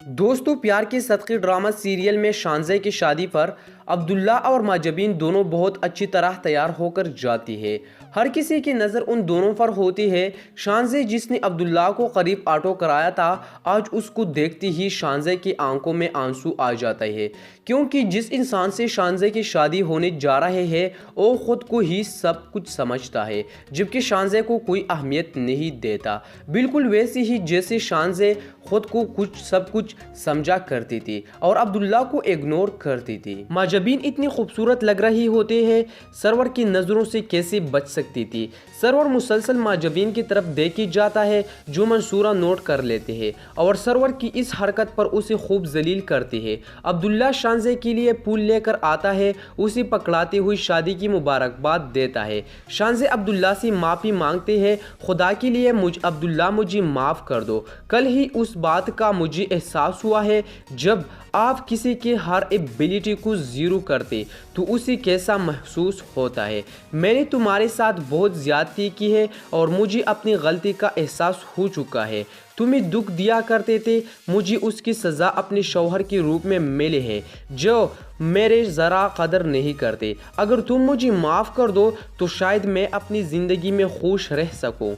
दोस्तों, प्यार के सदक़े ड्रामा सीरियल में शानज़े की शादी पर अब्दुल्ला और माजबीन दोनों बहुत अच्छी तरह तैयार होकर जाती है। हर किसी की नज़र उन दोनों पर होती है। शानज़े जिसने अब्दुल्ला को करीब ऑटो कराया था, आज उसको देखती ही शानज़े की आंखों में आंसू आ जाता है, क्योंकि जिस इंसान से शानज़े की शादी होने जा रहे हैं वो ख़ुद को ही सब कुछ समझता है, जबकि शानज़े को कोई अहमियत नहीं देता। बिल्कुल वैसे ही जैसे शानज़े खुद को सब कुछ समझा करती थी और अब्दुल्ला को इग्नोर करती थी। माजबीन इतनी खूबसूरत लग रही होते हैं, सरवर की नज़रों से कैसे बच सकती थी। सरवर मुसलसल माजबीन की तरफ देखी जाता है, जो मंसूरा नोट कर लेते हैं और सरवर की इस हरकत पर उसे खूब जलील करते हैं। अब्दुल्ला शानज़े के लिए फूल लेकर आता है, उसे पकड़ाते हुए शादी की मुबारकबाद देता है। शानज़े अब्दुल्ला से माफ़ी मांगते हैं, खुदा के लिए अब्दुल्ला मुझे माफ़ कर दो। कल ही उस बात का मुझे एहसास हुआ है, जब आप किसी के हर एबिलिटी को ज़ीरो करते तो उसे कैसा महसूस होता है। मैंने तुम्हारे साथ बहुत ज़्यादती की है और मुझे अपनी गलती का एहसास हो चुका है। तुम्हें दुख दिया करते थे, मुझे उसकी सज़ा अपने शौहर के रूप में मिले है, जो मेरे ज़रा कदर नहीं करते। अगर तुम मुझे माफ़ कर दो तो शायद मैं अपनी ज़िंदगी में खुश रह सकूं।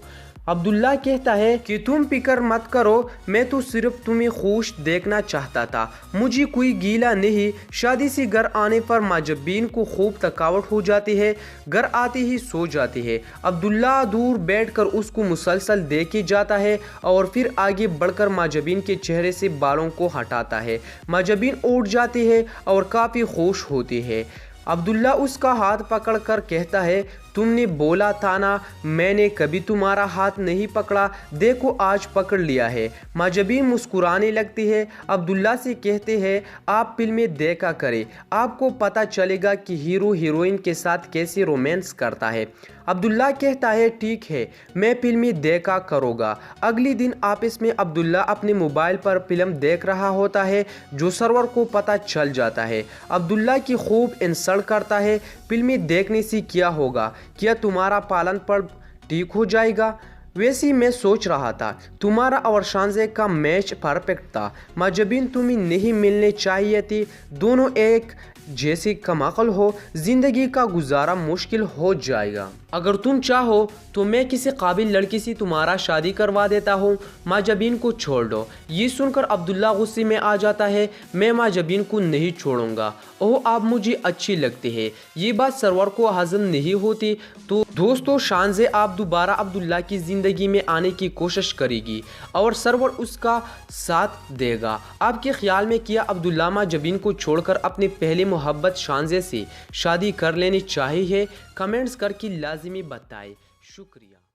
अब्दुल्ला कहता है कि तुम फिक्र मत करो, मैं तो सिर्फ तुम्हें खुश देखना चाहता था, मुझे कोई गीला नहीं। शादी से घर आने पर माजबीन को खूब थकावट हो जाती है, घर आते ही सो जाती है। अब्दुल्ला दूर बैठकर उसको मुसलसल देखे जाता है और फिर आगे बढ़कर माजबीन के चेहरे से बालों को हटाता है। माजबीन उठ जाती है और काफ़ी खुश होती है। अब्दुल्ला उसका हाथ पकड़कर कहता है, तुमने बोला था ना, मैंने कभी तुम्हारा हाथ नहीं पकड़ा, देखो आज पकड़ लिया है। माजबीन मुस्कुराने लगती है। अब्दुल्ला से कहते हैं, आप फिल्में देखा करें, आपको पता चलेगा कि हीरो हीरोइन के साथ कैसे रोमांस करता है। अब्दुल्ला कहता है, ठीक है, मैं फिल्में देखा करूँगा। अगले दिन ऑफिस में अब्दुल्ला अपने मोबाइल पर फिल्म देख रहा होता है, जो सरवर को पता चल जाता है। अब्दुल्ला की खूब इंसल्ट करता है, फिल्में देखने से क्या होगा, क्या तुम्हारा पालन पर ठीक हो जाएगा। वैसे मैं सोच रहा था, तुम्हारा और शानज़े का मैच परफेक्ट था। माजबीन तुम्हें नहीं मिलने चाहिए थी, दोनों एक जैसे कमाकल हो, ज़िंदगी का गुजारा मुश्किल हो जाएगा। अगर तुम चाहो तो मैं किसी काबिल लड़की से तुम्हारा शादी करवा देता हूँ, माजबीन को छोड़ दो। ये सुनकर अब्दुल्ला गुस्से में आ जाता है, मैं माजबीन को नहीं छोड़ूंगा, ओह आप मुझे अच्छी लगती है। ये बात सरवर को हजम नहीं होती। तो दोस्तों, शानज़े आप दोबारा अब्दुल्ला की ज़िंदगी में आने की कोशिश करेगी और सरवर उसका साथ देगा। आपके ख्याल में क्या अब्दुल्ला माजबीन को छोड़कर अपने पहले मोहब्बत शानज़े से शादी कर लेनी चाहिए? कमेंट्स करके लाजिमी बताएं। शुक्रिया।